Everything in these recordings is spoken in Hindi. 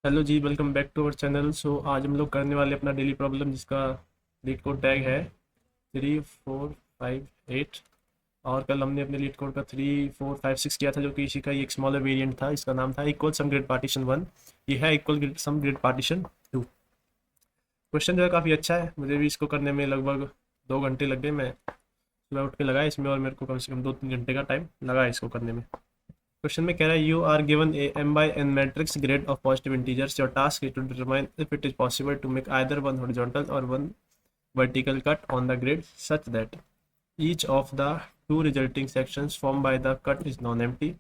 Hello ji, welcome back to our channel. आज हम लोग करने वाले अपना डेली प्रॉब्लम जिसका लीड कोड टैग है 3458। और कल हमने अपने लीड कोड का 3456 किया था, जो कि इसी का ही एक स्मॉलर वेरिएंट था। इसका नाम था इक्वल सम ग्रिड पार्टीशन 1। ये है इक्वल सम ग्रिड पार्टीशन 2। क्वेश्चन जो है काफ़ी अच्छा है। मुझे भी इसको करने में लगभग 2 घंटे लग गए। मैं सुबह उठ के लगाया इसमें, और मेरे को कम से कम 2-3 घंटे का टाइम लगा इसको करने में। क्वेश्चन में कह रहा है you are given a m by n matrix grid of positive integers. Your task is to determine if it is possible to make either one horizontal or one vertical cut on the grid such that each of the two resulting sections formed by the cut is non-empty.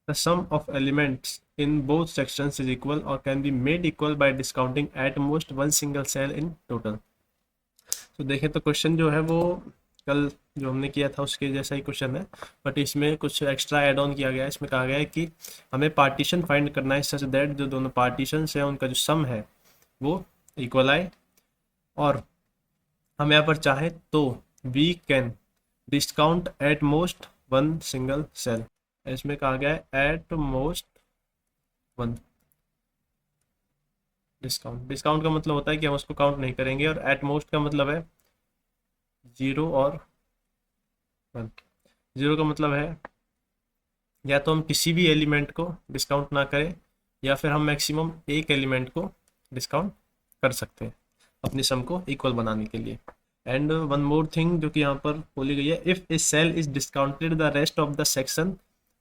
The sum of elements in both sections is equal or can be made equal by discounting at most one single cell in total. तो देखें तो क्वेश्चन जो है वो कल जो हमने किया था उसके जैसा ही क्वेश्चन है, बट इसमें कुछ एक्स्ट्रा ऐड ऑन किया गया है। इसमें कहा गया है कि हमें पार्टीशन फाइंड करना है सच दैट जो दोनों पार्टीशन है उनका जो सम है वो इक्वल आए, और हम यहाँ पर चाहें तो we can discount at most one single cell. इसमें कहा गया है at most one. Discount discount का मतलब होता है कि हम उसको काउंट नहीं करेंगे, और एट मोस्ट का मतलब है 0 और 1। 0 का मतलब है या तो हम किसी भी एलिमेंट को डिस्काउंट ना करें, या फिर हम मैक्सिमम एक एलिमेंट को डिस्काउंट कर सकते हैं अपनी सम को इक्वल बनाने के लिए। एंड वन मोर थिंग जो कि यहाँ पर बोली गई है, if a cell is discounted the rest of the section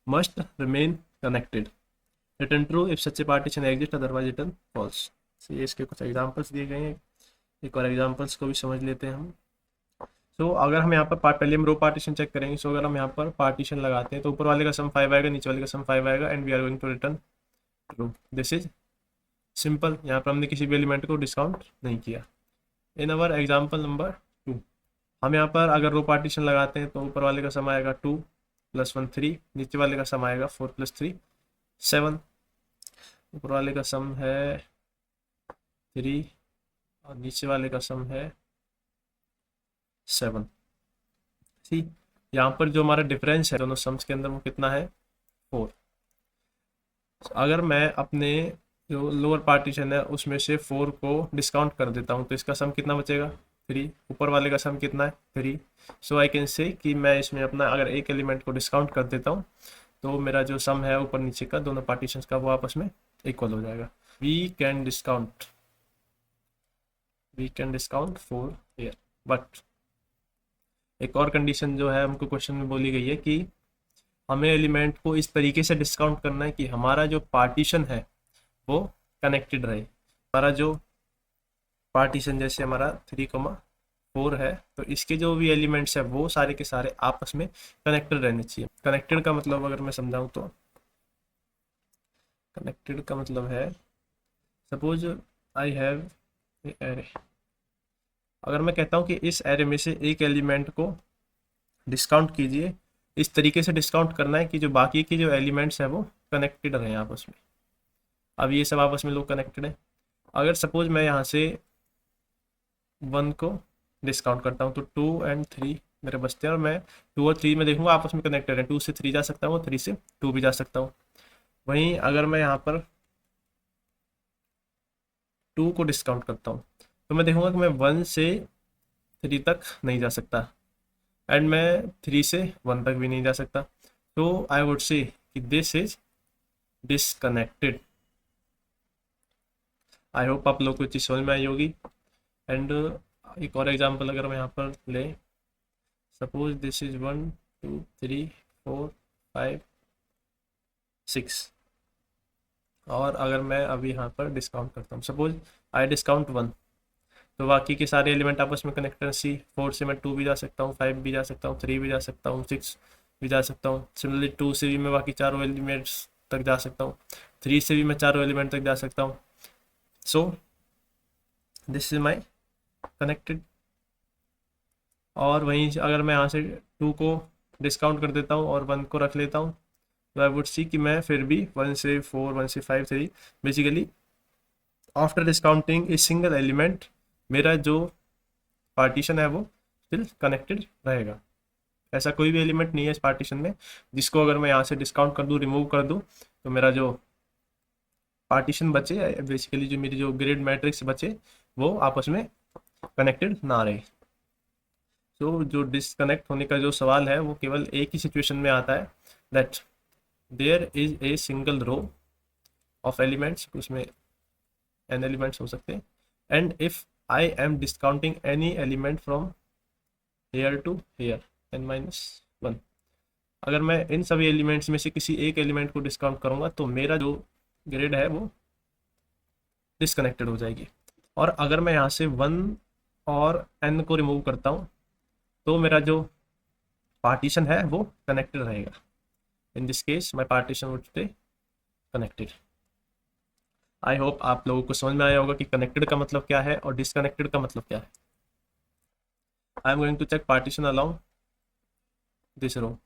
must remain connected. Return true if such a partition exist, otherwise return false. ये इसके कुछ एग्जांपल्स दिए गए हैं। एक और एग्जांपल्स को भी समझ लेते हैं हम। अगर हम यहाँ पर पहले हम रो पार्टीशन चेक करेंगे। अगर हम यहाँ पर पार्टीशन लगाते हैं तो ऊपर वाले का सम 5 आएगा, नीचे वाले का सम 5 आएगा, and we are going to return true. This is simple. यहाँ पर हमने किसी भी एलिमेंट को डिस्काउंट नहीं किया। इन अवर एग्जाम्पल नंबर 2, हम यहाँ पर अगर रो पार्टीशन लगाते हैं तो ऊपर वाले का सम आएगा 2 + 1 3, नीचे वाले का सम आएगा 4 + 3 7। ऊपर वाले का सम है 3 और नीचे वाले का सम है 7। ठीक, यहाँ पर जो हमारा डिफरेंस है दोनों सम्स के अंदर वो कितना है 4। अगर मैं अपने जो लोअर पार्टीशन है उसमें से 4 को डिस्काउंट कर देता हूँ तो इसका सम कितना बचेगा 3। ऊपर वाले का सम कितना है 3। सो आई कैन से कि मैं इसमें अपना अगर एक एलिमेंट को डिस्काउंट कर देता हूँ तो मेरा जो सम है ऊपर नीचे का दोनों पार्टीशन का वो आपस में इक्वल हो जाएगा। We can discount 4 here, but एक और कंडीशन जो है हमको क्वेश्चन में बोली गई है कि हमें एलिमेंट को इस तरीके से डिस्काउंट करना है कि हमारा जो पार्टीशन है वो कनेक्टेड रहे। हमारा जो पार्टीशन जैसे हमारा 3,4 है तो इसके जो भी एलिमेंट्स है वो सारे के सारे आपस में कनेक्टेड रहने चाहिए। कनेक्टेड का मतलब अगर मैं समझाऊं तो कनेक्टेड का मतलब है सपोज आई हैव एरे। अगर मैं कहता हूँ कि इस एरे में से एक एलिमेंट को डिस्काउंट कीजिए, इस तरीके से डिस्काउंट करना है कि जो बाकी के जो एलिमेंट्स हैं वो कनेक्टेड रहें आपस में। अब ये सब आपस में लोग कनेक्टेड हैं। अगर सपोज मैं यहाँ से 1 को डिस्काउंट करता हूँ तो 2 और 3 मेरे बचते हैं, और मैं 2 और 3 में देखूंगा आपस में कनेक्टेड है। 2 से 3 जा सकता हूँ, 3 से 2 भी जा सकता हूँ। वहीं अगर मैं यहाँ पर 2 को डिस्काउंट करता हूँ तो मैं देखूंगा कि मैं 1 से 3 तक नहीं जा सकता, एंड मैं 3 से 1 तक भी नहीं जा सकता। तो आई वुड से कि this is disconnected. I hope आप लोग को चीज़ समझ में आई होगी। एंड एक और एग्जांपल अगर मैं यहाँ पर ले, सपोज दिस इज 1 2 3 4 5 6, और अगर मैं अभी यहाँ पर डिस्काउंट करता हूँ, सपोज आई डिस्काउंट 1, तो बाकी के सारे एलिमेंट आपस में कनेक्टेड सी। 4 से मैं 2 भी जा सकता हूँ, 5 भी जा सकता हूँ, 3 भी जा सकता हूँ, 6 भी जा सकता हूँ। सिमिलरली 2 से भी मैं बाकी चारों एलिमेंट्स तक जा सकता हूँ, 3 से भी मैं चारों एलिमेंट तक जा सकता हूँ। सो दिस इज माई कनेक्टेड। और वहीं अगर मैं यहाँ से 2 को डिस्काउंट कर देता हूँ और 1 को रख लेता हूँ तो आई वुड सी कि मैं फिर भी 1 से 4 1 से 5 3 basically after discounting a single element मेरा जो पार्टीशन है वो स्टिल कनेक्टेड रहेगा। ऐसा कोई भी एलिमेंट नहीं है इस पार्टीशन में जिसको अगर मैं यहाँ से डिस्काउंट कर दूँ, रिमूव कर दूँ, तो मेरा जो पार्टीशन बचे, बेसिकली जो मेरी जो ग्रिड मैट्रिक्स बचे वो आपस में कनेक्टेड ना रहे। तो जो डिस्कनेक्ट होने का जो सवाल है वो केवल एक ही सिचुएशन में आता है, that there is a single row of elements, उसमें एन एलिमेंट्स हो सकते हैं, and if I am discounting any element from here to here n-1। अगर मैं इन सभी एलिमेंट्स में से किसी एक एलिमेंट को डिस्काउंट करूंगा तो मेरा जो ग्रिड है वो डिस्कनेक्टेड हो जाएगी। और अगर मैं यहाँ से 1 और n को रिमूव करता हूँ तो मेरा जो पार्टीशन है वो कनेक्टेड रहेगा। In this case my partition would stay connected. I hope आप लोगों को समझ में आया होगा कि कनेक्टेड का मतलब क्या है और डिसकनेक्टेड का मतलब क्या है। I am going to check partition along this row.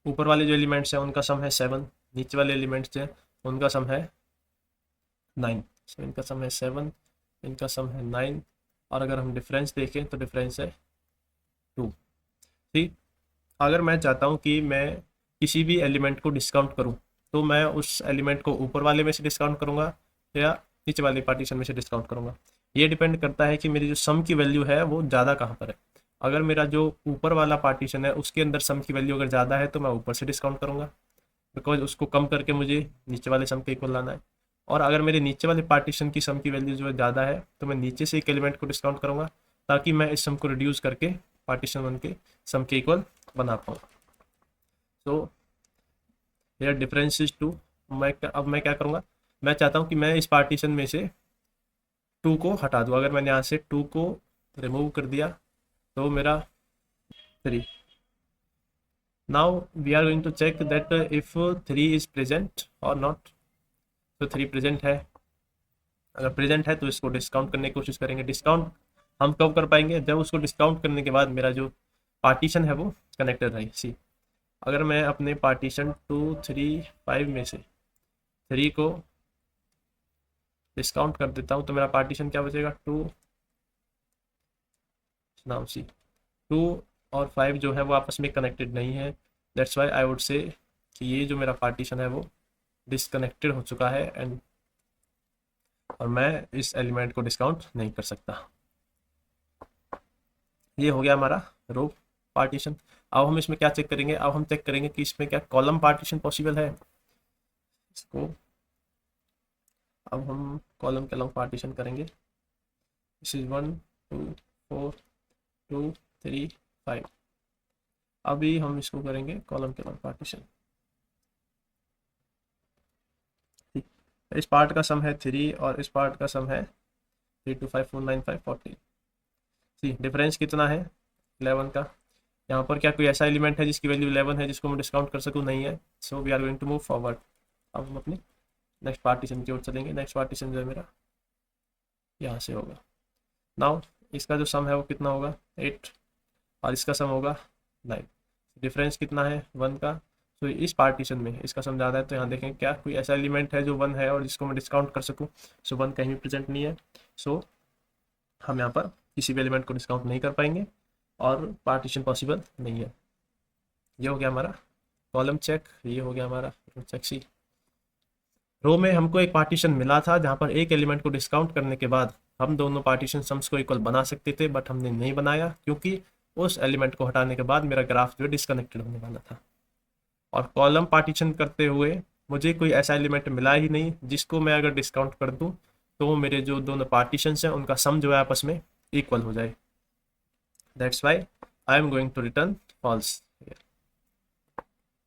ऊपर वाले जो एलिमेंट्स हैं उनका सम है 7, नीचे वाले एलिमेंट्स हैं उनका सम है 9। सो इनका सम है 7, इनका सम है 9, और अगर हम डिफरेंस देखें तो डिफरेंस है 2। ठीक, अगर मैं चाहता हूँ कि मैं किसी भी एलिमेंट को डिस्काउंट करूँ तो मैं उस एलिमेंट को ऊपर वाले में से डिस्काउंट करूँगा या नीचे वाले पार्टीशन में से डिस्काउंट करूँगा। ये डिपेंड करता है कि मेरी जो सम की वैल्यू है वो ज़्यादा कहाँ पर है। अगर मेरा जो ऊपर वाला पार्टीशन है उसके अंदर सम की वैल्यू अगर ज़्यादा है तो मैं ऊपर से डिस्काउंट करूँगा, बिकॉज उसको कम करके मुझे नीचे वाले सम के इक्वल लाना है। और अगर मेरे नीचे वाले पार्टीशन की सम की वैल्यू जो है ज़्यादा है तो मैं नीचे से एक एलिमेंट को डिस्काउंट करूँगा ताकि मैं इस सम को रिड्यूस करके पार्टीशन 1 के सम के इक्वल बना पाऊँ। तो हेयर डिफरेंस इज 2। अब मैं क्या करूँगा, मैं चाहता हूँ कि मैं इस पार्टीशन में से 2 को हटा दूँ। अगर मैंने यहाँ से 2 को रिमूव कर दिया तो मेरा 3। Now we are going to check that if 3 is present or not. तो 3 प्रेजेंट है, अगर प्रेजेंट है तो इसको डिस्काउंट करने की कोशिश करेंगे। डिस्काउंट हम कब कर पाएंगे, जब उसको डिस्काउंट करने के बाद मेरा जो पार्टीशन है वो कनेक्टेड रहे। सी, अगर मैं अपने पार्टीशन 2 3 5 में से 3 को डिस्काउंट कर देता हूँ तो मेरा पार्टीशन क्या बचेगा 2। नाउ सी 2 और 5 जो है वो आपस में कनेक्टेड नहीं है, that's why I would say कि ये जो मेरा पार्टीशन है वो डिसकनेक्टेड हो चुका है एंड और मैं इस एलिमेंट को डिस्काउंट नहीं कर सकता। ये हो गया हमारा रो पार्टीशन। अब हम इसमें क्या चेक करेंगे, अब हम चेक करेंगे कि इसमें क्या कॉलम पार्टीशन पॉसिबल है। इसको अब हम कॉलम के अलॉन्ग पार्टीशन करेंगे। This is 1 2 4 2 3 5। अभी हम इसको करेंगे कॉलम के अलॉन्ग पार्टीशन। इस पार्ट का सम है 3 और इस पार्ट का सम है 3 2 5 4 9 5 14। सी, डिफरेंस कितना है 11 का। यहाँ पर क्या कोई ऐसा एलिमेंट है जिसकी वैल्यू 11 है जिसको मैं डिस्काउंट कर सकूँ, नहीं है। So we are going to move forward. अब हम अपने नेक्स्ट पार्टीशन की ओर चलेंगे। नेक्स्ट पार्टीशन जो है मेरा यहाँ से होगा। नाउ इसका जो सम है वो कितना होगा 8 और इसका सम होगा 9। डिफरेंस कितना है 1 का। तो इस पार्टीशन में इसका सम ज़्यादा है तो यहाँ देखें क्या कोई ऐसा एलिमेंट है जो 1 है और जिसको मैं डिस्काउंट कर सकूँ। सो 1 कहीं भी प्रेजेंट नहीं है, सो हम यहाँ पर किसी भी एलिमेंट को डिस्काउंट नहीं कर पाएंगे और पार्टीशन पॉसिबल नहीं है। ये हो गया हमारा कॉलम चेक, ये हो गया हमारा रो चेक। सी, रो में हमको एक पार्टीशन मिला था जहाँ पर एक एलिमेंट को डिस्काउंट करने के बाद हम दोनों पार्टीशन सम्स को इक्वल बना सकते थे, बट हमने नहीं बनाया क्योंकि उस एलिमेंट को हटाने के बाद मेरा ग्राफ जो है डिस्कनेक्टेड होने वाला था। और कॉलम पार्टीशन करते हुए मुझे कोई ऐसा एलिमेंट मिला ही नहीं जिसको मैं अगर डिस्काउंट कर दूं तो मेरे जो दोनों पार्टीशंस हैं उनका सम जो है आपस में इक्वल हो जाए। That's why I am going to return false.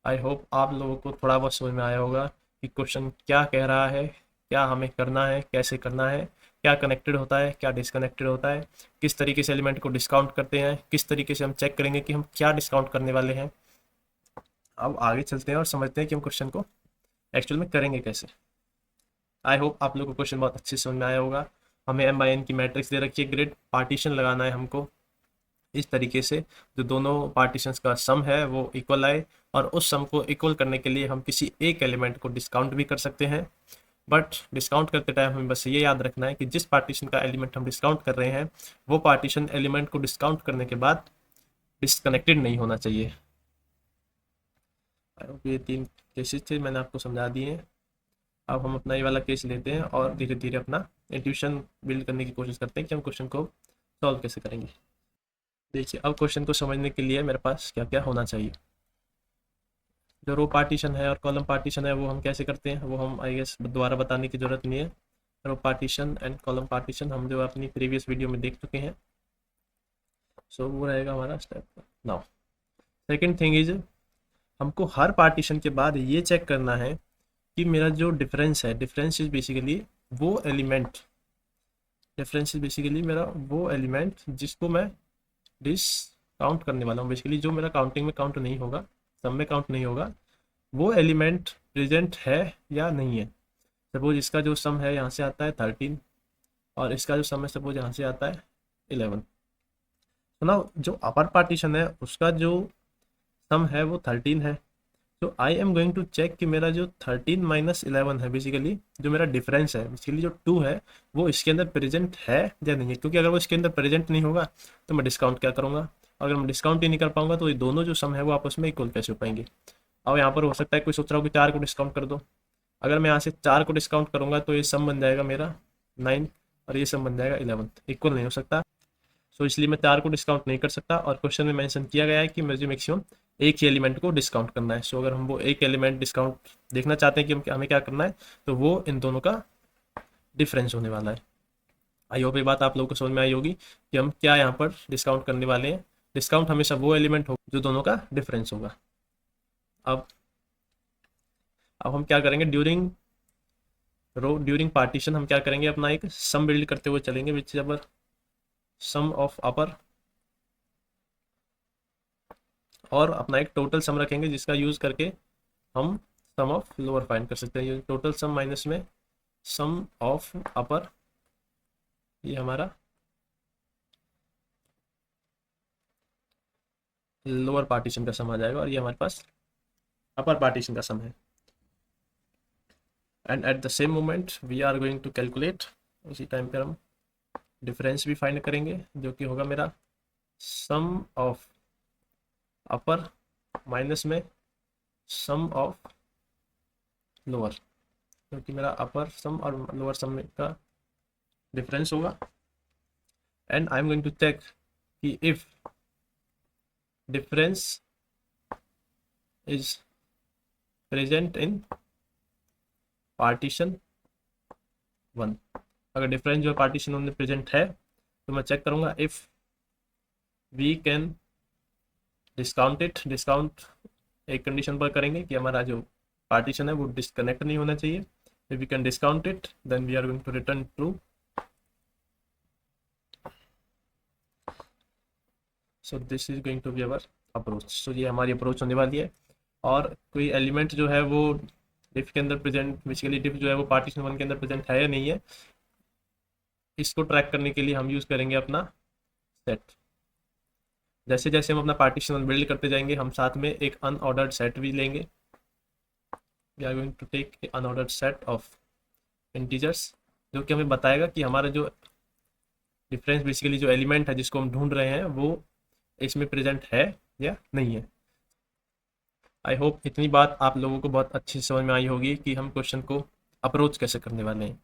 I hope आप लोगों को थोड़ा बहुत समझ में आया होगा कि क्वेश्चन क्या कह रहा है, क्या हमें करना है, कैसे करना है, क्या कनेक्टेड होता है, क्या डिसकनेक्टेड होता है, किस तरीके से एलिमेंट को डिस्काउंट करते हैं, किस तरीके से हम चेक करेंगे कि हम क्या डिस्काउंट करने वाले हैं। अब आगे चलते हैं और समझते हैं कि हम क्वेश्चन को एक्चुअल में करेंगे कैसे। आई होप आप लोगों को क्वेश्चन बहुत अच्छे से समझ में आया होगा। हमें m/n की मैट्रिक्स दे रखी है, ग्रिड पार्टीशन लगाना है हमको इस तरीके से जो दोनों पार्टीशंस का सम है वो इक्वल आए, और उस सम को इक्वल करने के लिए हम किसी एक एलिमेंट को डिस्काउंट भी कर सकते हैं। बट डिस्काउंट करते टाइम हमें बस ये याद रखना है कि जिस पार्टीशन का एलिमेंट हम डिस्काउंट कर रहे हैं वो पार्टीशन एलिमेंट को डिस्काउंट करने के बाद डिसकनेक्टेड नहीं होना चाहिए। ये 3 केसेस थे, मैंने आपको समझा दिए हैं। अब हम अपना ये वाला केस लेते हैं और धीरे धीरे अपना इंट्यूशन बिल्ड करने की कोशिश करते हैं कि हम क्वेश्चन को सॉल्व कैसे करेंगे। देखिए, अब क्वेश्चन को समझने के लिए मेरे पास क्या क्या होना चाहिए। जो रो पार्टीशन है और कॉलम पार्टीशन है वो हम कैसे करते हैं वो हम आई गेस दोबारा बताने की ज़रूरत नहीं है। रो पार्टीशन एंड कॉलम पार्टीशन हम जो अपनी प्रीवियस वीडियो में देख चुके हैं। सो वो रहेगा हमारा step. Now second thing is, हमको हर पार्टीशन के बाद ये चेक करना है कि मेरा जो डिफरेंस है, डिफरेंस इज बेसिकली वो एलिमेंट, डिफरेंस इज बेसिकली मेरा वो एलिमेंट जिसको मैं डिसकाउंट करने वाला हूँ। बेसिकली जो मेरा काउंटिंग में काउंट नहीं होगा, सम में काउंट नहीं होगा, वो एलिमेंट प्रेजेंट है या नहीं है। सपोज इसका जो सम है यहाँ से आता है 13 और इसका जो सम है सपोज यहाँ से आता है 11। तो ना जो अपर पार्टीशन है उसका जो सम है वो 13 है। तो I am going to check कि मेरा जो 13 माइनस 11 है, बेसिकली जो मेरा डिफरेंस है, बेसिकली जो 2 है वो इसके अंदर प्रेजेंट है या नहीं है। क्योंकि अगर वो इसके अंदर प्रेजेंट नहीं होगा तो मैं डिस्काउंट क्या करूँगा, अगर मैं डिस्काउंट ही नहीं कर पाऊंगा तो ये दोनों जो सम है वो आपस में इक्वल कैसे हो पाएंगे। अब यहाँ पर हो सकता है कोई सोच रहा हो कि 4 को डिस्काउंट कर दो। अगर मैं यहाँ से 4 को डिस्काउंट करूँगा तो ये सम बन जाएगा मेरा 9 और ये सम बन जाएगा 11, इक्वल नहीं हो सकता। सो इसलिए मैं 4 को डिस्काउंट नहीं कर सकता और क्वेश्चन में मेंशन किया गया है कि मुझे मैक्सिमम एक ही एलिमेंट को डिस्काउंट करना है। सो अगर हम वो एक एलिमेंट डिस्काउंट देखना चाहते हैं कि हमें क्या करना है, तो वो इन दोनों का डिफरेंस होने वाला है। आई होप ये बात आप लोगों को समझ में आई होगी कि हम क्या यहाँ पर डिस्काउंट करने वाले हैं। डिस्काउंट हमेशा वो एलिमेंट हो जो दोनों का डिफरेंस होगा। अब हम क्या करेंगे, ड्यूरिंग पार्टीशन हम क्या करेंगे, अपना एक सम बिल्ड करते हुए चलेंगे, which is our some of अपर, और अपना एक टोटल सम रखेंगे जिसका यूज करके हम सम ऑफ लोअर फाइंड कर सकते हैं। टोटल सम माइनस में सम ऑफ अपर, ये हमारा लोअर पार्टीशन का सम आ जाएगा और ये हमारे पास अपर पार्टीशन का सम है। And at the same moment we are going to calculate, उसी टाइम पर हम डिफरेंस भी फाइंड करेंगे जो कि होगा मेरा सम ऑफ अपर माइनस में सम ऑफ लोअर, क्योंकि मेरा अपर सम और लोअर सम का डिफरेंस होगा। And I am going to check कि if difference is present in partition 1, अगर डिफरेंस जो पार्टीशन 1 में प्रेजेंट है तो मैं चेक करूंगा if we can discount it. Discount एक कंडीशन पर करेंगे कि हमारा जो पार्टीशन है वो डिस्कनेक्ट नहीं होना चाहिए। If we can discount it then we are going to return true. So this is going to be our approach. सो ये हमारी अप्रोच होने वाली है। और कोई एलिमेंट जो है वो डिफ के अंदर प्रेजेंट, बेसिकली डिफ जो है वो पार्टीशन 1 के अंदर प्रेजेंट है या नहीं है, इसको ट्रैक करने के लिए हम यूज करेंगे अपना सेट। जैसे जैसे हम अपना पार्टीशन बिल्ड करते जाएंगे हम साथ में एक अनऑर्डर्ड सेट भी लेंगे। We are going to take a unordered set of integers जो कि हमें बताएगा कि हमारा जो डिफरेंस, बेसिकली जो एलिमेंट है जिसको हम ढूंढ रहे हैं वो इसमें प्रेजेंट है या नहीं है। आई होप इतनी बात आप लोगों को बहुत अच्छी समझ में आई होगी कि हम क्वेश्चन को अप्रोच कैसे करने वाले हैं।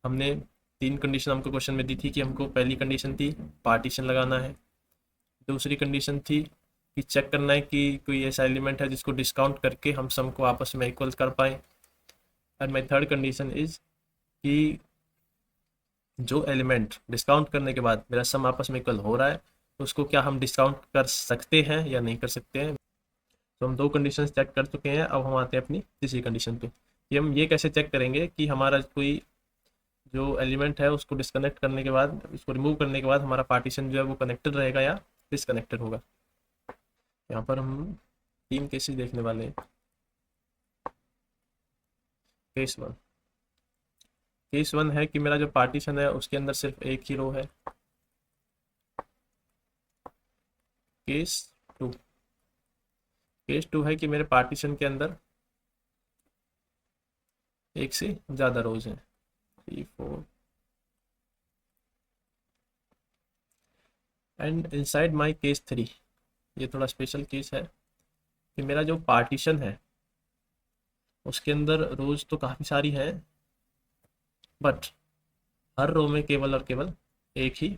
हमने 3 कंडीशन हमको क्वेश्चन में दी थी कि हमको पहली कंडीशन थी पार्टीशन लगाना है, दूसरी कंडीशन थी कि चेक करना है कि कोई ऐसा एलिमेंट है जिसको डिस्काउंट करके हम सम को आपस में इक्वल कर पाएँ। And my third condition is कि जो एलिमेंट डिस्काउंट करने के बाद मेरा सम आपस में इक्वल हो रहा है उसको क्या हम डिस्काउंट कर सकते हैं या नहीं कर सकते हैं। तो हम 2 कंडीशन चेक कर चुके हैं। अब हम आते हैं अपनी तीसरी कंडीशन पे कि हम ये कैसे चेक करेंगे कि हमारा कोई जो एलिमेंट है उसको डिस्कनेक्ट करने के बाद, उसको रिमूव करने के बाद हमारा पार्टीशन जो है वो कनेक्टेड रहेगा या डिसकनेक्टेड होगा। यहाँ पर हम 3 केसेस देखने वाले हैं। केस 1 है कि मेरा जो पार्टीशन है उसके अंदर सिर्फ एक ही रो है। केस 2 है कि मेरे पार्टीशन के अंदर एक से ज़्यादा रोज हैं, 3 4। एंड इनसाइड माय केस 3, ये थोड़ा स्पेशल केस है कि मेरा जो पार्टीशन है उसके अंदर रोज तो काफ़ी सारी हैं बट हर रो में केवल और केवल एक ही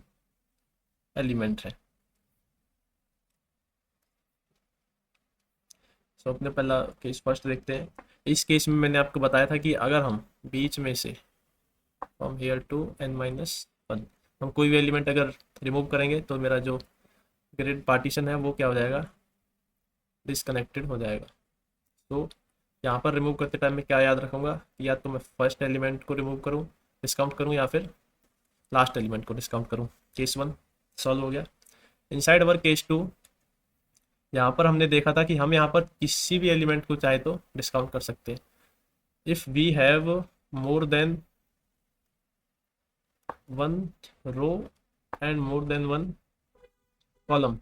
एलिमेंट है। तो अपने पहला केस फर्स्ट देखते हैं। इस केस में मैंने आपको बताया था कि अगर हम बीच में से फ्रॉम हेयर टू n-1 हम कोई भी एलिमेंट अगर रिमूव करेंगे तो मेरा जो ग्रिड पार्टीशन है वो क्या हो जाएगा, डिसकनेक्टेड हो जाएगा। तो यहाँ पर रिमूव करते टाइम में क्या याद रखूँगा, या तो मैं फर्स्ट एलिमेंट को रिमूव करूँ, डिस्काउंट करूँ, या फिर लास्ट एलिमेंट को डिस्काउंट करूँ। केस 1 सॉल्व हो गया। इनसाइड अवर केस 2 यहाँ पर हमने देखा था कि हम यहाँ पर किसी भी एलिमेंट को चाहे तो डिस्काउंट कर सकते हैं। If we have more than one row and more than one column,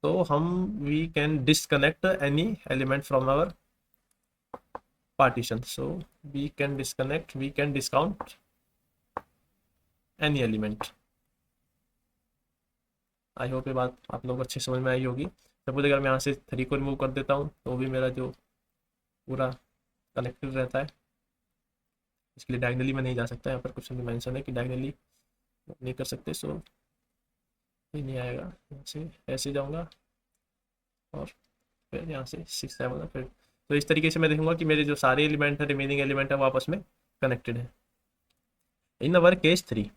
तो हम we can disconnect any element from our partition. So we can disconnect, we can discount any element. I hope ये बात आप लोग अच्छे समझ में आई होगी। सपोज अगर मैं यहाँ से 3 को रिमूव कर देता हूँ तो भी मेरा जो पूरा कनेक्टेड रहता है। इसके लिए डायगनली में नहीं जा सकता, यहाँ पर क्वेश्चन में मेंशन है कि डायगनली नहीं कर सकते, सो ये नहीं आएगा। यहाँ से ऐसे जाऊँगा और फिर यहाँ से 6 7 फिर, तो इस तरीके से मैं देखूंगा कि मेरे जो सारे एलिमेंट है, रिमेनिंग एलिमेंट है, वो आपस में कनेक्टेड है। इन अवर केस 3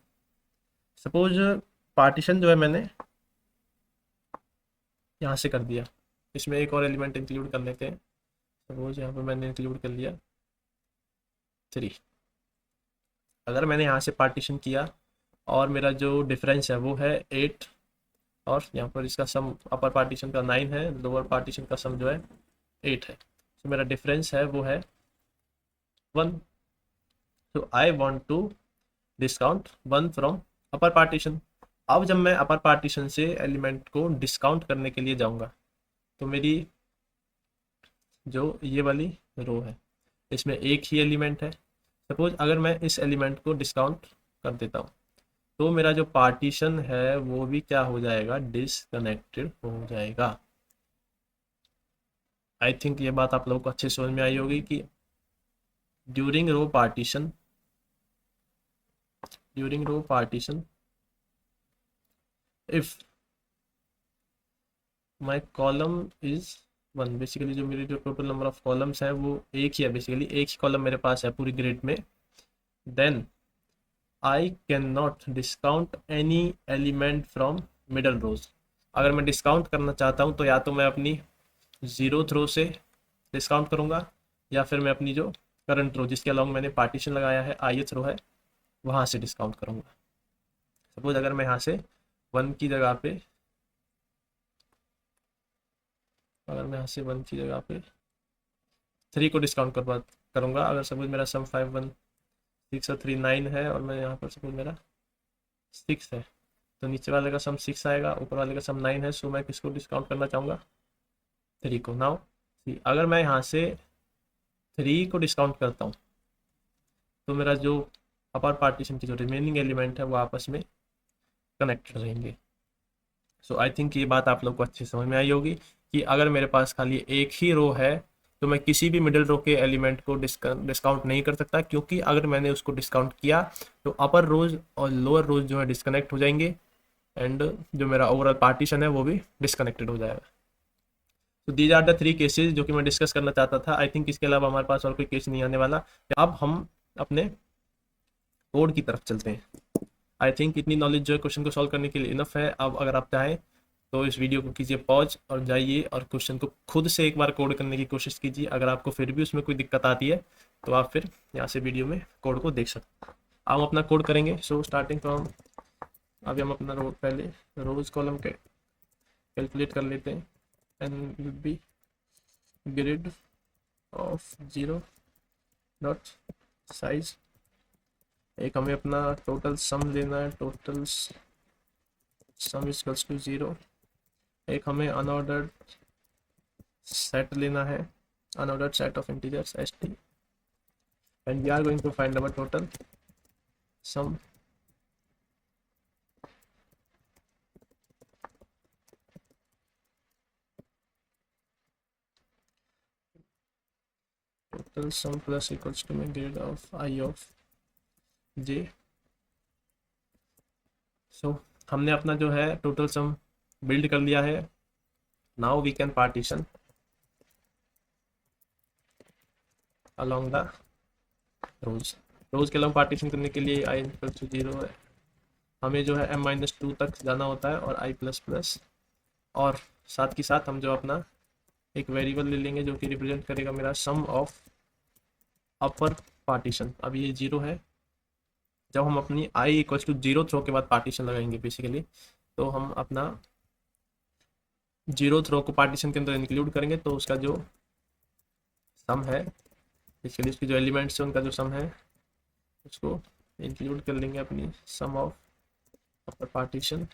सपोज पार्टीशन जो है मैंने यहाँ से कर दिया, इसमें एक और एलिमेंट इंक्लूड कर लेते हैं। सपोज यहाँ पर मैंने इंक्लूड कर लिया 3। अगर मैंने यहाँ से पार्टीशन किया और मेरा जो डिफरेंस है वो है 8, और यहाँ पर इसका सम अपर पार्टीशन का 9 है, लोअर पार्टीशन का सम जो है 8 है, तो मेरा डिफरेंस है वो है 1। तो I want to discount 1 from upper partition. अब जब मैं अपर पार्टीशन से एलिमेंट को डिस्काउंट करने के लिए जाऊंगा तो मेरी जो ये वाली रो है इसमें एक ही एलिमेंट है। सपोज अगर मैं इस एलिमेंट को डिस्काउंट कर देता हूँ तो मेरा जो पार्टीशन है वो भी क्या हो जाएगा, डिसकनेक्टेड हो जाएगा। आई थिंक ये बात आप लोगों को अच्छे समझ में आई होगी कि during row partition if my column is 1, basically जो मेरी जो टोटल नंबर ऑफ कॉलम्स हैं वो एक ही है, बेसिकली एक ही कॉलम मेरे पास है पूरी ग्रिड में, then I can not discount any element from middle rows. अगर मैं डिस्काउंट करना चाहता हूँ तो या तो मैं अपनी 0th रो से डिस्काउंट करूँगा, या फिर मैं अपनी जो करंट रो जिसके अलॉन्ग मैंने पार्टीशन लगाया है ith रो है वहाँ से डिस्काउंट करूँगा। सपोज अगर मैं यहाँ से 1 की जगह पे, अगर मैं यहाँ से 1 की जगह पे 3 को डिस्काउंट करूँगा, अगर सपोज मेरा सम 5 1 6 और 3 9 है और मैं यहाँ पर सपोज मेरा 6 है, तो नीचे वाले का सम 6 आएगा, ऊपर वाले का सम 9 है, सो मैं किसको डिस्काउंट करना चाहूँगा, 3 को। नाउ अगर मैं यहाँ से 3 को डिस्काउंट करता हूँ तो मेरा जो अपर पार्टीशन की जो रिमेनिंग एलिमेंट है वो आपस में कनेक्टेड रहेंगे। सो आई थिंक ये बात आप लोग को अच्छी समझ में आई होगी कि अगर मेरे पास खाली एक ही रो है तो मैं किसी भी मिडिल रो के एलिमेंट को डिस्काउंट नहीं कर सकता, क्योंकि अगर मैंने उसको डिस्काउंट किया तो अपर रोज और लोअर रोज जो है डिस्कनेक्ट हो जाएंगे, एंड जो मेरा ओवरऑल पार्टीशन है वो भी डिस्कनेक्टेड हो जाएगा। तो दीज आर द 3 केसेस जो कि मैं डिस्कस करना चाहता था। आई थिंक इसके अलावा हमारे पास और कोई केस नहीं आने वाला। अब हम अपने कोड की तरफ चलते हैं। आई थिंक इतनी नॉलेज जो है क्वेश्चन को सॉल्व करने के लिए इनफ है। अब अगर आप चाहें तो इस वीडियो को कीजिए पॉज और जाइए और क्वेश्चन को खुद से एक बार कोड करने की कोशिश कीजिए। अगर आपको फिर भी उसमें कोई दिक्कत आती है तो आप फिर यहाँ से वीडियो में कोड को देख सकते हैं। हम अपना कोड करेंगे। सो स्टार्टिंग फ्रॉम, अभी हम अपना पहले रोज कॉलम के कैलकुलेट कर लेते हैं। And will be grid of 0 dot size. एक हमें अपना टोटल सम लेना है, टोटल सम इक्वल्स टू 0। एक हमें अनऑर्डर्ड सेट लेना है, unordered set of integers st, and we are going to find our total sum. Total sum plus equals to में grid of I of J. So हमने अपना जो है टोटल सम बिल्ड कर लिया है। Now we can partition along the rows. Rows के अलोंग पार्टीशन करने के लिए आई इक्वल टू 0 है, हमें जो है m-2 तक जाना होता है और i प्लस प्लस, और साथ के साथ हम जो अपना एक वेरिएबल ले लेंगे जो कि रिप्रेजेंट करेगा मेरा सम ऑफ अपर पार्टीशन। अब ये 0 है। जब हम अपनी i इक्वल टू 0 थ्रो के बाद पार्टीशन लगाएंगे बेसिकली, तो हम अपना 0 थ्रो को पार्टीशन के अंदर इंक्लूड करेंगे, तो उसका जो सम है बेसिकली उसके जो एलिमेंट्स हैं उनका जो सम है उसको इंक्लूड कर लेंगे अपनी सम ऑफ अपर पार्टीशन।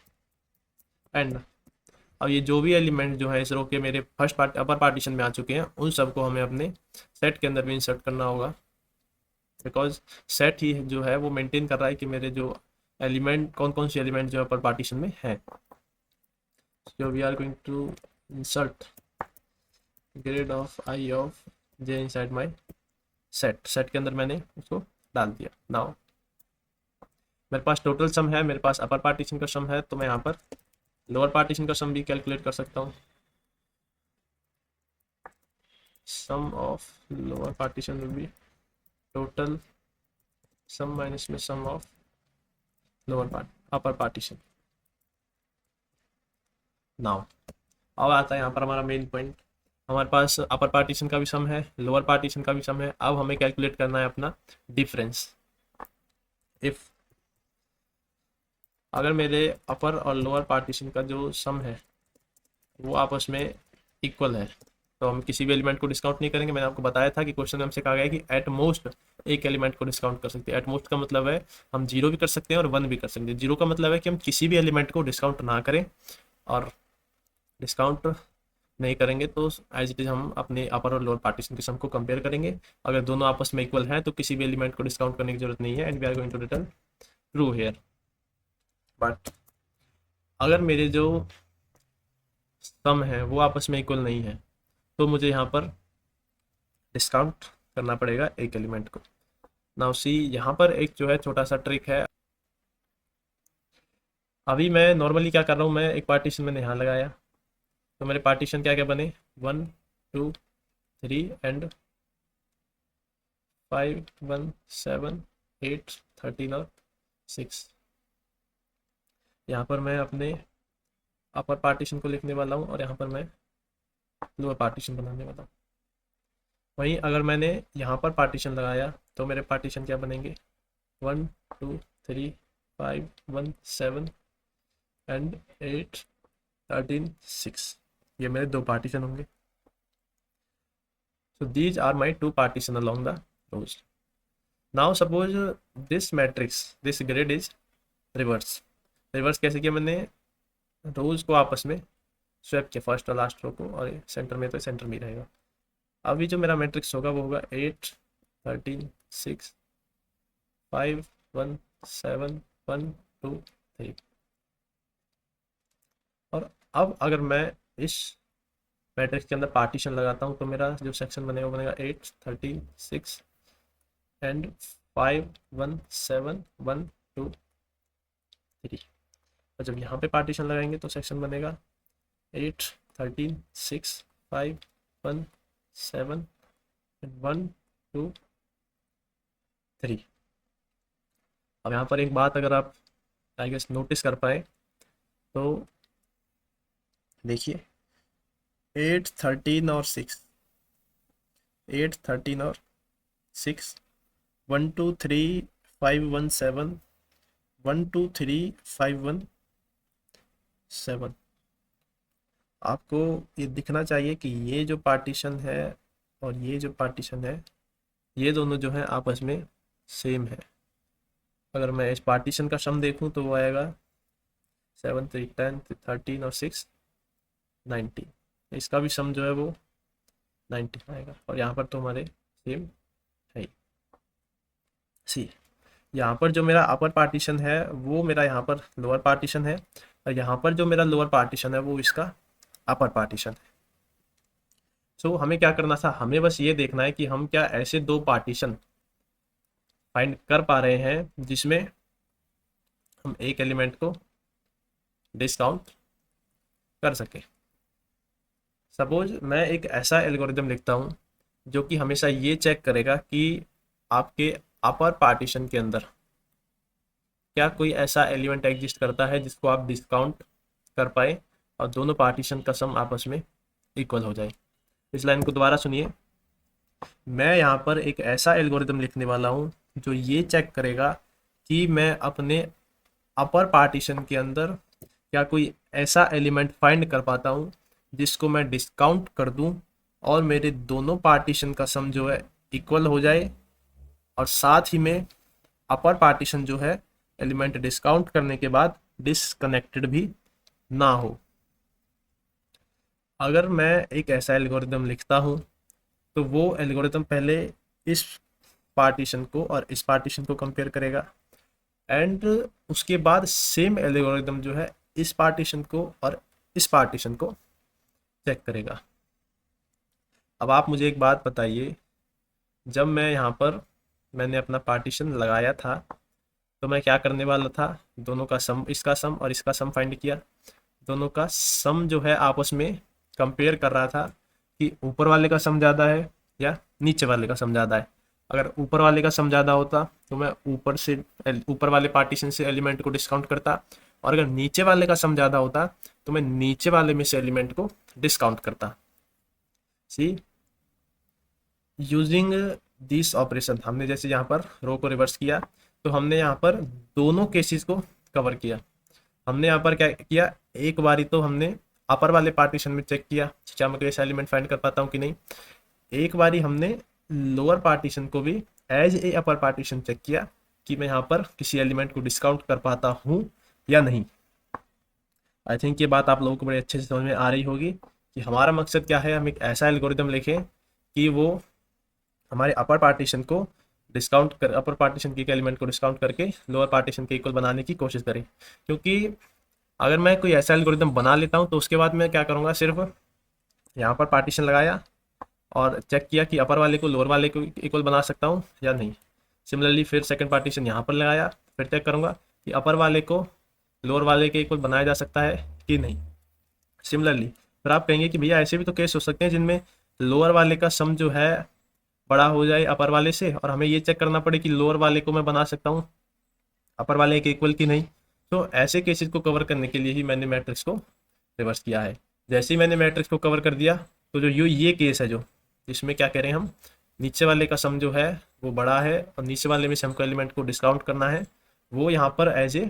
एंड अब ये जो भी एलिमेंट जो है इस रो के मेरे अपर पार्टीशन में आ चुके हैं उन सबको हमें अपने सेट के अंदर भी इंसर्ट करना होगा, बिकॉज सेट ही जो है वो मेंटेन कर रहा है कि मेरे जो एलिमेंट कौन कौन से एलिमेंट जो अपर पार्टीशन में है। So we are going to insert grid of I of J inside my set. Set के अंदर मैंने उसको डाल दिया। नाउ मेरे पास टोटल सम है, मेरे पास अपर पार्टीशन का सम है, तो मैं यहाँ पर लोअर पार्टीशन का सम भी कैलकुलेट कर सकता हूँ। Sum of lower partition will be total sum minus में sum of upper partition. Now अब आता है यहाँ पर हमारा मेन पॉइंट। हमारे पास अपर पार्टीशन का भी सम है, लोअर पार्टीशन का भी सम है। अब हमें कैलकुलेट करना है अपना डिफरेंस। इफ अगर मेरे अपर और लोअर पार्टीशन का जो सम है वो आपस में इक्वल है तो हम किसी भी एलिमेंट को डिस्काउंट नहीं करेंगे। मैंने आपको बताया था कि क्वेश्चन में हमसे कहा गया है कि एट मोस्ट एक एलिमेंट को डिस्काउंट कर सकते हैं। एट मोस्ट का मतलब है हम 0 भी कर सकते हैं और 1 भी कर सकते हैं। 0 का मतलब है कि हम किसी भी एलिमेंट को डिस्काउंट ना करें, और डिस्काउंट नहीं करेंगे तो एज इट इज हम अपने अपर और लोअर पार्टीशन के सम को कंपेयर करेंगे। अगर दोनों आपस में इक्वल हैं तो किसी भी एलिमेंट को डिस्काउंट करने की जरूरत नहीं है, and we are going to return true here. But अगर मेरे जो सम है वो आपस में इक्वल नहीं है तो मुझे यहाँ पर डिस्काउंट करना पड़ेगा एक एलिमेंट को। नाउ सी, यहाँ पर एक जो है छोटा सा ट्रिक है। अभी मैं नॉर्मली क्या कर रहा हूँ, मैं एक पार्टीशन मैंने यहाँ लगाया तो मेरे पार्टीशन क्या क्या बने 1 2 3 एंड 5 1 7 8 13 और 6। यहाँ पर मैं अपने अपर पार्टीशन को लिखने वाला हूँ और यहाँ पर मैं लोअर पार्टीशन बनाने वाला हूँ। वहीं अगर मैंने यहाँ पर पार्टीशन लगाया तो मेरे पार्टीशन क्या बनेंगे 1 2 3 5 1 7 एंड 8 13 6। ये मेरे दो पार्टीशन होंगे। So these are my two partition along the rows. Now suppose this matrix this grid is reverse. Reverse कैसे किया मैंने, रोज को आपस में स्वैप किया, फर्स्ट और लास्ट रो को, और सेंटर में तो सेंटर में रहेगा। अभी जो मेरा मैट्रिक्स होगा वो होगा 8 13 6 5 1 7 1 2 3। और अब अगर मैं इस मैट्रिक्स के अंदर पार्टीशन लगाता हूँ तो मेरा जो सेक्शन बनेगा वो बनेगा 8 13 6 एंड 5 1 7 1 2 3। और जब यहाँ पे पार्टीशन लगाएंगे तो सेक्शन बनेगा 8 13 6 5 1 7 एंड 1 2 3। अब यहाँ पर एक बात अगर आप आई गेस नोटिस कर पाए तो देखिए 8 13 और 6, 8 13 और 6 1 2 3 5 1 7 1 2 3 5 1 7। आपको ये दिखना चाहिए कि ये जो पार्टीशन है और ये जो पार्टीशन है ये दोनों जो है आपस में सेम है। अगर मैं इस पार्टीशन का सम देखूं तो वो आएगा 7 3 10 13 और 6 19। इसका भी सम जो है वो 19 आएगा, और यहाँ पर तो हमारे सेम है। सी, यहाँ पर जो मेरा अपर पार्टीशन है वो मेरा यहाँ पर लोअर पार्टीशन है, और यहाँ पर जो मेरा लोअर पार्टीशन है वो इसका अपर पार्टीशन है। सो हमें क्या करना था, हमें बस ये देखना है कि हम क्या ऐसे दो पार्टीशन फाइंड कर पा रहे हैं जिसमें हम एक एलिमेंट को डिस्काउंट कर सके। सपोज मैं एक ऐसा एल्गोरिदम लिखता हूँ जो कि हमेशा ये चेक करेगा कि आपके अपर पार्टीशन के अंदर क्या कोई ऐसा एलिमेंट एग्जिस्ट करता है जिसको आप डिस्काउंट कर पाए और दोनों पार्टीशन का सम आपस में इक्वल हो जाए। इस लाइन को दोबारा सुनिए। मैं यहाँ पर एक ऐसा एल्गोरिदम लिखने वाला हूँ जो ये चेक करेगा कि मैं अपने अपर पार्टीशन के अंदर क्या कोई ऐसा एलिमेंट फाइंड कर पाता हूँ जिसको मैं डिस्काउंट कर दूँ और मेरे दोनों पार्टीशन का सम जो है इक्वल हो जाए, और साथ ही में अपर पार्टीशन जो है एलिमेंट डिस्काउंट करने के बाद डिसकनेक्टेड भी ना हो। अगर मैं एक ऐसा एल्गोरिदम लिखता हूँ तो वो एल्गोरिदम पहले इस पार्टीशन को और इस पार्टीशन को कंपेयर करेगा एंड उसके बाद सेम एल्गोरिदम जो है इस पार्टीशन को और इस पार्टीशन को चेक करेगा। अब आप मुझे एक बात बताइए, जब मैं यहाँ पर मैंने अपना पार्टीशन लगाया था तो मैं क्या करने वाला था, दोनों का सम, इसका सम और इसका सम फाइंड किया। दोनों का सम जो है आपस में कंपेयर कर रहा था कि ऊपर वाले का सम ज़्यादा है या नीचे वाले का सम ज़्यादा है। अगर ऊपर वाले का सम ज़्यादा होता तो मैं ऊपर वाले पार्टीशन से एलिमेंट को डिस्काउंट करता, और अगर नीचे वाले का सम ज़्यादा होता तो मैं नीचे वाले में से एलिमेंट को डिस्काउंट करता। सी यूजिंग दिस ऑपरेशन, हमने जैसे यहाँ पर रो को रिवर्स किया तो हमने यहाँ पर दोनों केसेस को कवर किया। हमने यहाँ पर क्या किया, एक बारी तो हमने अपर वाले पार्टीशन में चेक किया क्या मैं कोई ऐसा एलिमेंट फाइंड कर पाता हूँ कि नहीं। एक बारी हमने लोअर पार्टीशन को भी as a upper partition check किया कि मैं यहाँ पर किसी एलिमेंट को डिस्काउंट कर पाता हूँ या नहीं। आई थिंक ये बात आप लोगों को बड़े अच्छे से समझ में आ रही होगी कि हमारा मकसद क्या है। हम एक ऐसा एल्गोरिदम लिखें कि वो हमारे अपर पार्टीशन को डिस्काउंट कर, अपर पार्टीशन के एलिमेंट को डिस्काउंट करके लोअर पार्टीशन के इक्वल बनाने की कोशिश करें। क्योंकि अगर मैं कोई ऐसा एल्गोरिदम बना लेता हूँ तो उसके बाद मैं क्या करूँगा, सिर्फ यहाँ पर पार्टीशन लगाया और चेक किया कि अपर वाले को लोअर वाले को इक्वल बना सकता हूँ या नहीं। सिमिलरली फिर सेकंड पार्टीशन यहाँ पर लगाया, फिर चेक करूँगा कि अपर वाले को लोअर वाले के इक्वल बनाया जा सकता है कि नहीं। सिमिलरली फिर आप कहेंगे कि भैया ऐसे भी तो केस हो सकते हैं जिनमें लोअर वाले का सम जो है बड़ा हो जाए अपर वाले से, और हमें ये चेक करना पड़े कि लोअर वाले को मैं बना सकता हूँ अपर वाले के इक्वल की नहीं। तो ऐसे केसेस को कवर करने के लिए ही मैंने मैट्रिक्स को रिवर्स किया है। जैसे ही मैंने मैट्रिक्स को कवर कर दिया तो जो ये केस है जो इसमें क्या कह रहे हैं हम, नीचे वाले का सम जो है वो बड़ा है और नीचे वाले में से हमको एलिमेंट को डिस्काउंट करना है, वो यहाँ पर as a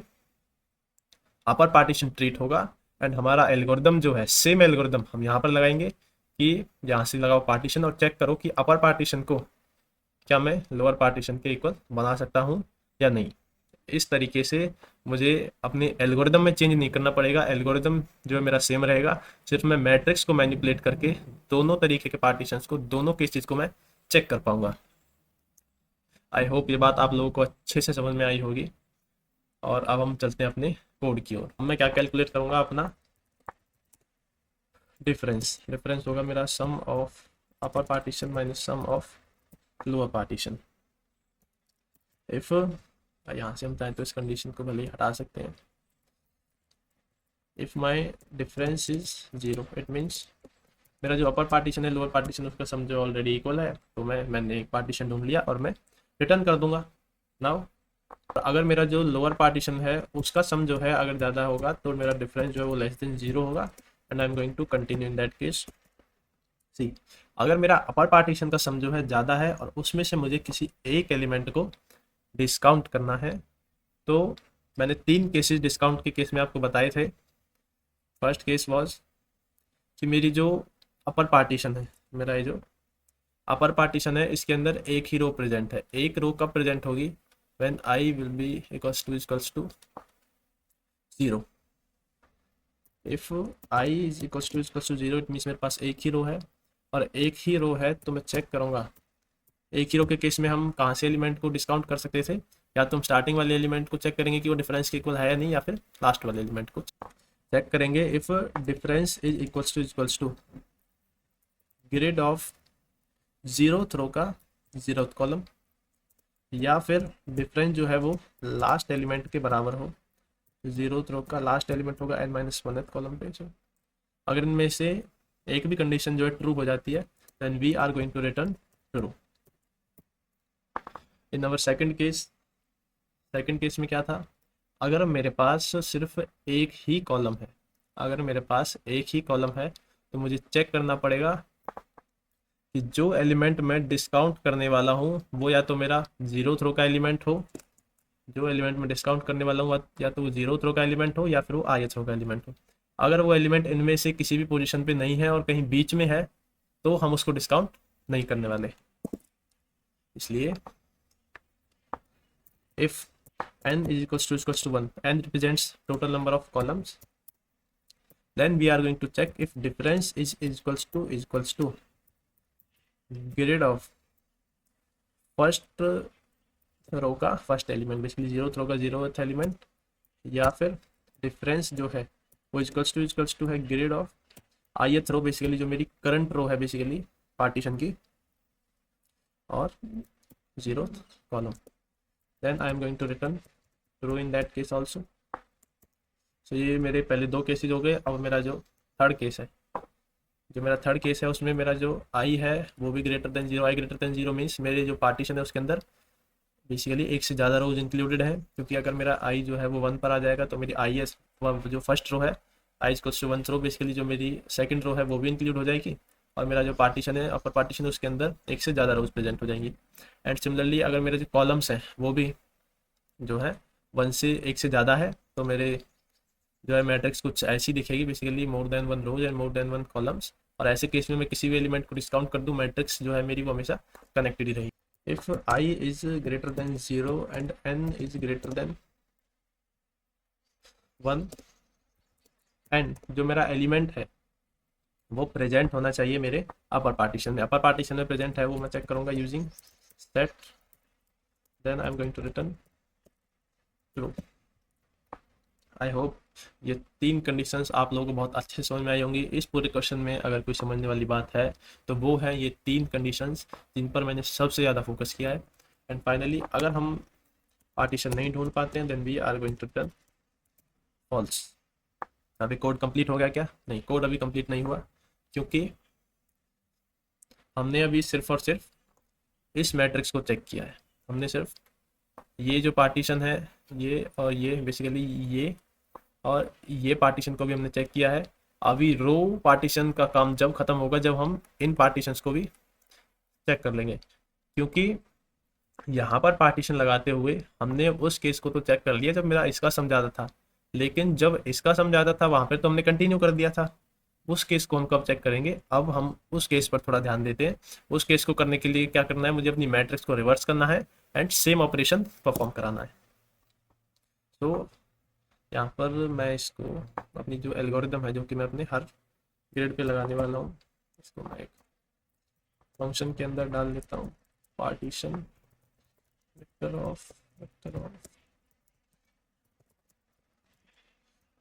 upper partition treat होगा। एंड हमारा एल्गोरिदम जो है सेम एल्गोरिदम हम यहाँ पर लगाएंगे कि यहाँ से लगाओ पार्टीशन और चेक करो कि अपर पार्टीशन को क्या मैं लोअर पार्टीशन के इक्वल बना सकता हूँ या नहीं। इस तरीके से मुझे अपने एल्गोरिदम में चेंज नहीं करना पड़ेगा, एल्गोरिदम जो है मेरा सेम रहेगा। सिर्फ मैं मैट्रिक्स को मैनिपुलेट करके दोनों तरीके के पार्टीशंस को, दोनों केसेस को मैं चेक कर पाऊंगा। आई होप ये बात आप लोगों को अच्छे से समझ में आई होगी। और अब हम चलते हैं अपने कोड की ओर। मैं क्या कैलकुलेट करूंगा, अपना डिफरेंस। डिफरेंस होगा मेरा sum of upper partition minus sum of lower partition. If यहाँ से हम चाहें तो इस कंडीशन को भले ही हटा सकते हैं। If my difference is 0, it means मेरा जो अपर पार्टीशन है लोअर पार्टीशन उसका सम जो ऑलरेडी इक्वल है, तो मैंने एक पार्टीशन ढूंढ लिया और मैं रिटर्न कर दूंगा। नाउ अगर मेरा जो लोअर पार्टीशन है उसका सम जो है अगर ज़्यादा होगा तो मेरा डिफरेंस जो है वो लेस देन 0 होगा, and I am going to continue in that case. See अगर मेरा अपर पार्टीशन का सम जो है ज़्यादा है और उसमें से मुझे किसी एक एलिमेंट को डिस्काउंट करना है, तो मैंने 3 केसेस डिस्काउंट के केस में आपको बताए थे। फर्स्ट केस वाज कि मेरी जो अपर पार्टीशन है, मेरा ये जो अपर पार्टीशन है इसके अंदर एक ही रो प्रेजेंट है। एक रो कब प्रेजेंट होगी, when I will be equals to 0। If I is equals to 0 it means मेरे पास एक ही रो है, और एक ही रो है तो मैं चेक करूँगा। एक ही रो के केस में हम कहाँ से एलिमेंट को डिस्काउंट कर सकते थे, या तो हम स्टार्टिंग वाले एलिमेंट को चेक करेंगे कि वो डिफरेंस के इक्वल है या नहीं, या फिर लास्ट वाले एलिमेंट को चेक करेंगे। If difference is equals to grid of 0th row का 0th कॉलम या फिर डिफरेंस जो है वो लास्ट एलिमेंट के बराबर हो, 0th रो का लास्ट एलिमेंट होगा n-1th कॉलम पे। जो अगर इनमें से एक भी कंडीशन जो है ट्रू हो जाती है, then we are going to return true. In our second case में क्या था, अगर मेरे पास सिर्फ एक ही कॉलम है, अगर मेरे पास एक ही कॉलम है तो मुझे चेक करना पड़ेगा कि जो एलिमेंट मैं डिस्काउंट करने वाला हूँ वो या तो मेरा 0th रो का एलिमेंट हो, जो एलिमेंट मैं डिस्काउंट करने वाला हूँ या तो वो 0th रो का एलिमेंट हो या फिर वो ith रो का एलिमेंट हो। अगर वो एलिमेंट इनमें से किसी भी पोजीशन पे नहीं है और कहीं बीच में है तो हम उसको डिस्काउंट नहीं करने वाले। इसलिए if n is equals to 1, n represents total number of columns, then we are going to check if difference is equals to grid of first row का first element, basically 0th row का 0th एलिमेंट, या फिर डिफरेंस जो है वो इक्वल्स टू है grid of ith row, basically जो मेरी करंट रो है बेसिकली पार्टीशन की, और 0th column. Then I am going to return true in that case also. So ये मेरे पहले दो केसेज हो गए। अब मेरा जो थर्ड केस है, उसमें मेरा जो आई है वो भी ग्रेटर देन 0, आई ग्रेटर देन 0 मीन्स मेरे जो पार्टीशन है उसके अंदर बेसिकली एक से ज़्यादा रोज इंक्लूडेड है, क्योंकि अगर मेरा आई जो है वो 1 पर आ जाएगा तो मेरी आई एस जो फर्स्ट रो है I equals to 1th row, basically जो मेरी सेकंड रो है वो भी इंक्लूड हो जाएगी, और मेरा जो पार्टीशन है अपर पार्टीशन है उसके अंदर एक से ज़्यादा रोज प्रेजेंट हो जाएंगी। एंड सिमिलरली अगर मेरे जो कॉलम्स हैं वो भी जो है 1 से एक से ज़्यादा है तो मेरे जो है मैट्रिक्स कुछ ऐसी दिखेगी, basically more than 1 rows and more than 1 columns. और ऐसे केस में मैं किसी भी एलिमेंट को डिस्काउंट कर दूं, मैट्रिक्स जो है मेरी वो हमेशा कनेक्टेड ही रहेगी। If I is greater than 0 and n is greater than 1 and जो मेरा एलिमेंट है वो प्रेजेंट होना चाहिए मेरे अपर पार्टीशन में, अपर पार्टीशन में प्रेजेंट है वो मैं चेक करूंगा using set, then I am going to return true. I hope ये 3 कंडीशंस आप लोगों को बहुत अच्छे समझ में आई होंगी। इस पूरे क्वेश्चन में अगर कोई समझने वाली बात है तो वो है ये 3 कंडीशंस जिन पर मैंने सबसे ज़्यादा फोकस किया है। एंड फाइनली अगर हम पार्टीशन नहीं ढूंढ पाते हैं then we are going to return false. अभी कोड कंप्लीट हो गया क्या? नहीं, कोड अभी कंप्लीट नहीं हुआ, क्योंकि हमने अभी सिर्फ और सिर्फ इस मैट्रिक्स को चेक किया है। हमने सिर्फ ये जो पार्टीशन है ये और ये बेसिकली ये और ये पार्टीशन को भी हमने चेक किया है। अभी रो पार्टीशन का काम जब खत्म होगा जब हम इन पार्टीशंस को भी चेक कर लेंगे, क्योंकि यहाँ पर पार्टीशन लगाते हुए हमने उस केस को तो चेक कर लिया जब मेरा इसका सम ज़्यादा था, लेकिन जब इसका सम ज़्यादा था वहाँ पर तो हमने कंटिन्यू कर दिया था। उस केस को हम कब चेक करेंगे? अब हम उस केस पर थोड़ा ध्यान देते हैं। उस केस को करने के लिए क्या करना है, मुझे अपनी मैट्रिक्स को रिवर्स करना है एंड सेम ऑपरेशन परफॉर्म कराना है। तो यहाँ पर मैं इसको अपनी जो एल्गोरिदम है जो कि मैं अपने हर ग्रेड पे लगाने वाला हूँ, इसको मैं एक फंक्शन के अंदर डाल देता हूँ, पार्टीशन वेक्टर ऑफ।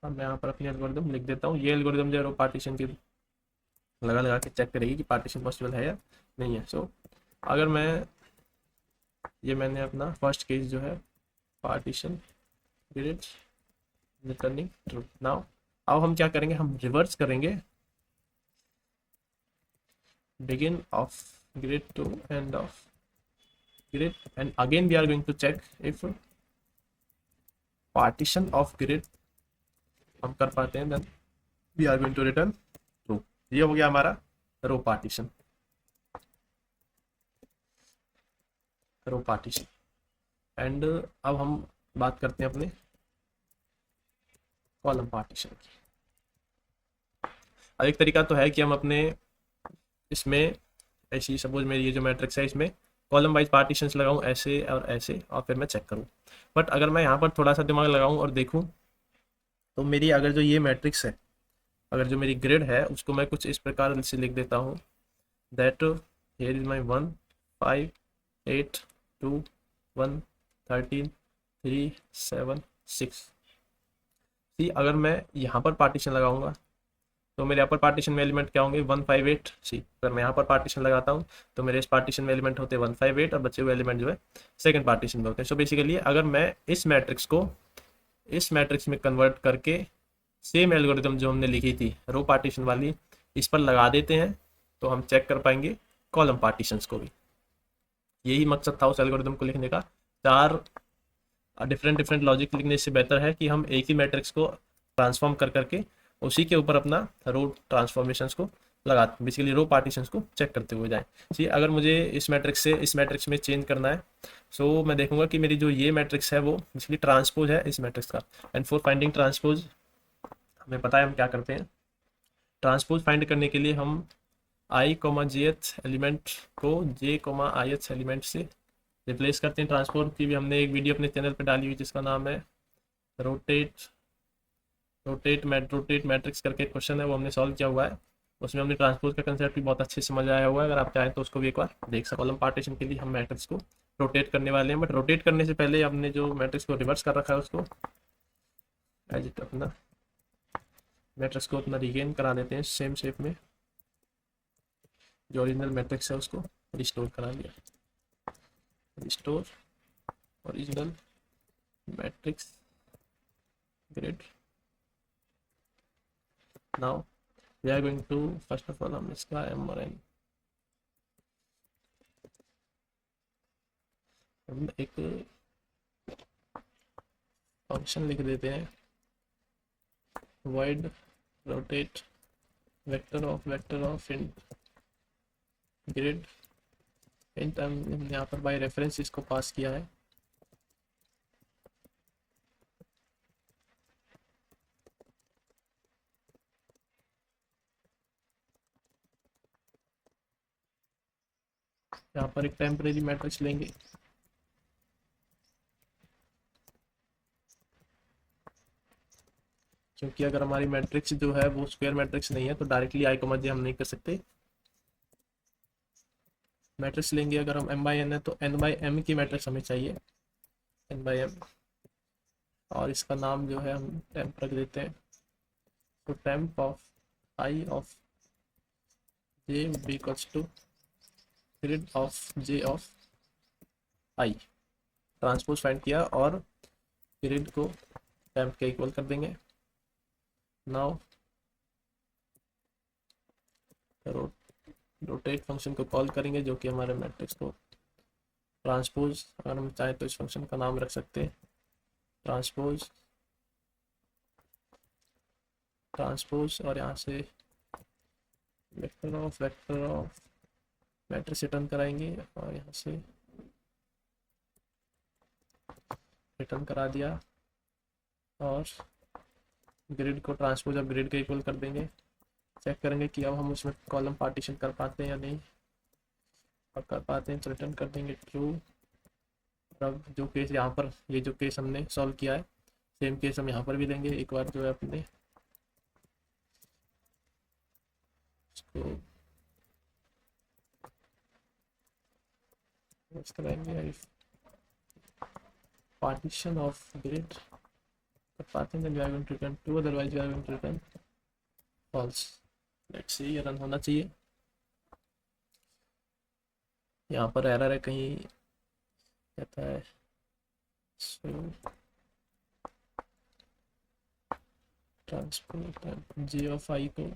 अब मैं यहाँ पर अपनी एल्गोरिदम लिख देता हूँ। ये एल्गोरिदम जो है पार्टीशन की लगा के चेक करेगी कि पार्टीशन पॉसिबल है या नहीं है। सो अगर मैंने अपना फर्स्ट केस जो है partition grid returning true. Now अब हम क्या करेंगे, हम रिवर्स करेंगे begin of grid to end of grid, and again we are going to check if partition of grid हम कर पाते हैं, then we are going to return true। ये हो गया हमारा रो पार्टीशन। एंड अब हम बात करते हैं अपने कॉलम पार्टीशन की। अब एक तरीका तो है कि हम अपने इसमें ऐसी सपोज मेरी ये जो मैट्रिक्स है इसमें कॉलम वाइज पार्टीशंस लगाऊं ऐसे और ऐसे, और फिर मैं चेक करूं। बट अगर मैं यहाँ पर थोड़ा सा दिमाग लगाऊं और देखूं तो मेरी अगर जो ये मैट्रिक्स है, अगर जो मेरी ग्रिड है उसको मैं कुछ इस प्रकार से लिख देता हूँ, दैट हियर इज माय 1 5 8 2 1 13 3 7 6। सी अगर मैं यहाँ पर पार्टीशन लगाऊंगा तो मेरे अपर पार्टीशन में एलिमेंट क्या होंगे 158 सी। अगर मैं यहाँ पर पार्टीशन लगाता हूँ तो मेरे इस पार्टीशन में एलिमेंट होते हैं 158 और बचे हुए एलिमेंट जो है सेकंड पार्टीशन में होते हैं। सो बेसिकली अगर मैं इस मैट्रिक्स को इस मैट्रिक्स में कन्वर्ट करके सेम एल्गोरिथम जो हमने लिखी थी रो पार्टीशन वाली इस पर लगा देते हैं तो हम चेक कर पाएंगे कॉलम पार्टीशंस को भी। यही मकसद था उस एल्गोरिथम को लिखने का। चार डिफरेंट डिफरेंट लॉजिक लिखने से बेहतर है कि हम एक ही मैट्रिक्स को ट्रांसफॉर्म कर करके उसी के ऊपर अपना रो ट्रांसफॉर्मेशंस को लगा बेसिकली रो पार्टीशंस को चेक करते हुए जाएं। ठीक, अगर मुझे इस मैट्रिक्स से इस मैट्रिक्स में चेंज करना है सो मैं देखूंगा कि मेरी जो ये मैट्रिक्स है वो बेसिकली ट्रांसपोज है इस मैट्रिक्स का। एंड फॉर फाइंडिंग ट्रांसपोज हमें पता है हम क्या करते हैं। ट्रांसपोज फाइंड करने के लिए हम i jth एलिमेंट को j ith एलिमेंट से रिप्लेस करते हैं। ट्रांसपोज की भी हमने एक वीडियो अपने चैनल पे डाली हुई जिसका नाम है रोटेट मैट्रिक्स करके क्वेश्चन है, वो हमने सॉल्व किया हुआ है। उसमें हमने ट्रांसपोज का कंसेप्ट भी बहुत अच्छे से समझ आया हुआ है। अगर आप चाहें तो उसको भी एक बार देख सकते। कॉलम पार्टीशन के लिए हम मैट्रिक्स को रोटेट करने वाले हैं, बट रोटेट करने से पहले हमने जो मैट्रिक्स को रिवर्स कर रखा है उसको एज इट अपना मैट्रिक्स को अपना रिगेन करा देते हैं सेम शेप में। जो ओरिजिनल मैट्रिक्स है उसको रिस्टोर करा लिया। Restore original matrix grid. Now we are going to first of all हम इसका m और n हम एक फंक्शन लिख देते हैं void rotate vector of int grid int। हमने यहाँ पर बाय रेफरेंस इसको पास किया है। यहाँ पर एक टेम्परेरी मैट्रिक्स लेंगे क्योंकि अगर हमारी मैट्रिक्स जो है वो स्क्वायर मैट्रिक्स नहीं है तो डायरेक्टली i j हम नहीं कर सकते। मैट्रिक्स लेंगे अगर हम m/n है तो n/m की मैट्रिक्स हमें चाहिए n/m, और इसका नाम जो है हम टेम्प रख देते हैं। तो temp of i of j equals to grid of j of i। Transpose find किया और ग्रिड को टेम्प के इक्वल कर देंगे। नाउ रोटेट फंक्शन को कॉल करेंगे जो कि हमारे मैट्रिक्स को ट्रांसपोज, अगर हम चाहें तो इस फंक्शन का नाम रख सकते हैं ट्रांसपोज और यहाँ से वेक्टर ऑफ मैट्रिक्स रिटर्न कराएंगे और यहाँ से रिटर्न करा दिया और ग्रिड को ट्रांसपोज अब ग्रिड के इक्वल कर देंगे। चेक करेंगे कि अब हम उसमें कॉलम पार्टीशन कर पाते हैं या नहीं, और कर पाते हैं तो रिटर्न कर देंगे ट्रू। अब जो केस यहाँ पर ये जो केस हमने सॉल्व किया है सेम केस हम यहाँ पर भी लेंगे एक बार जो है अपने इसको कराएंगे पार्टीशन ऑफ ग्रिड कर पाते हैं then we are going to return true, otherwise we are going to return false। Let's see ये रन होना चाहिए। यहाँ पर एरर है कहीं कहता है ट्रांसपोर्ट j ऑफ i को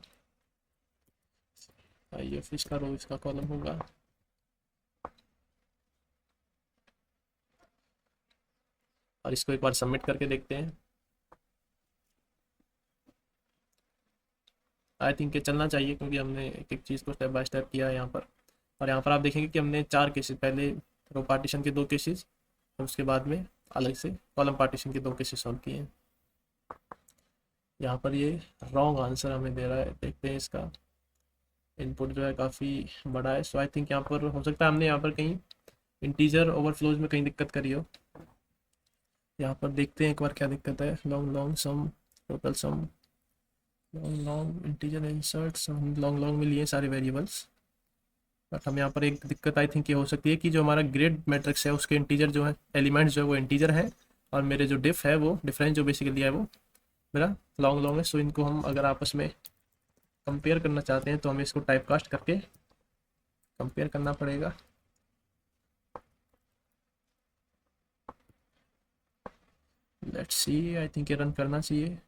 i ऑफ इसका रो इसका कॉलम होगा। और इसको एक बार सबमिट करके देखते हैं। आई थिंक ये चलना चाहिए क्योंकि हमने एक एक चीज़ को स्टेप बाय स्टेप किया है यहाँ पर। और यहाँ पर आप देखेंगे कि हमने 4 केसेस, पहले रो पार्टीशन के 2 केसेस और उसके बाद में अलग से कॉलम पार्टीशन के 2 केसेस सॉल्व किए हैं। यहाँ पर ये रॉन्ग आंसर हमें दे रहा है। देखते हैं इसका इनपुट जो है काफ़ी बड़ा है। सो आई थिंक यहाँ पर हो सकता है हमने यहाँ पर कहीं इंटीजर ओवरफ्लोज में कहीं दिक्कत करी हो। यहाँ पर देखते हैं एक बार क्या दिक्कत है। लॉन्ग सम टोटल सम लॉन्ग इंटीजर इंसर्ट्स हम लॉन्ग में लिए सारे वेरिएबल्स, बट हम यहाँ पर एक दिक्कत आई थिंक ये हो सकती है कि जो हमारा ग्रिड मैट्रिक्स है उसके इंटीजर जो है एलिमेंट्स जो है वो इंटीजर है और मेरे जो डिफ है वो डिफरेंस जो बेसिकली है वो मेरा लॉन्ग है। सो इनको हम अगर आपस में कंपेयर करना चाहते हैं तो हमें इसको टाइप कास्ट करके कंपेयर करना पड़ेगा। लेट्स सी, आई थिंक ये रन करना चाहिए।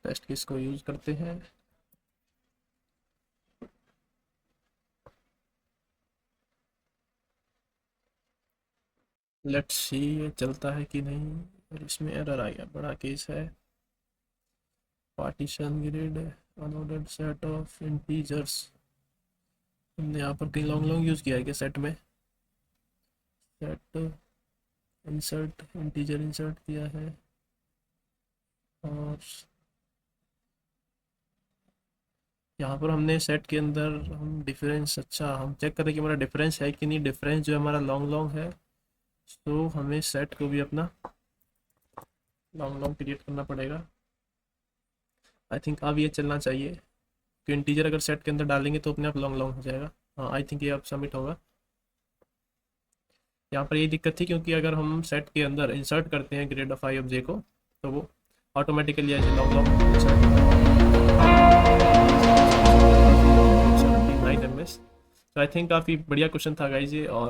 टेस्ट केस को यूज करते हैं। लेट्स सी ये चलता है कि नहीं, और इसमें एरर आ गया, बड़ा केस है। Partition grid unordered set of integers, हमने यहाँ पर कहीं लॉन्ग लॉन्ग यूज किया है क्या सेट में? सेट इंसर्ट इंटीजर इंसर्ट किया है, और यहाँ पर हमने सेट के अंदर हम डिफरेंस, अच्छा हम चेक करें कि हमारा डिफरेंस है कि नहीं। डिफरेंस जो है हमारा लॉन्ग लॉन्ग है, तो हमें सेट को भी अपना लॉन्ग लॉन्ग क्रिएट करना पड़ेगा। आई थिंक अब ये चलना चाहिए कि इंटीजर अगर सेट के अंदर डालेंगे तो अपने आप लॉन्ग लॉन्ग हो जाएगा। हाँ, आई थिंक ये अब सबमिट होगा। यहाँ पर ये दिक्कत थी क्योंकि अगर हम सेट के अंदर इंसर्ट करते हैं ग्रेड ऑफ आई ऑफ जे को, तो वो ऑटोमेटिकली ऐसे लॉन्ग लॉन्ग इंसर्ट 79 ms। तो आई थिंक काफ़ी बढ़िया क्वेश्चन था गाइज ये, और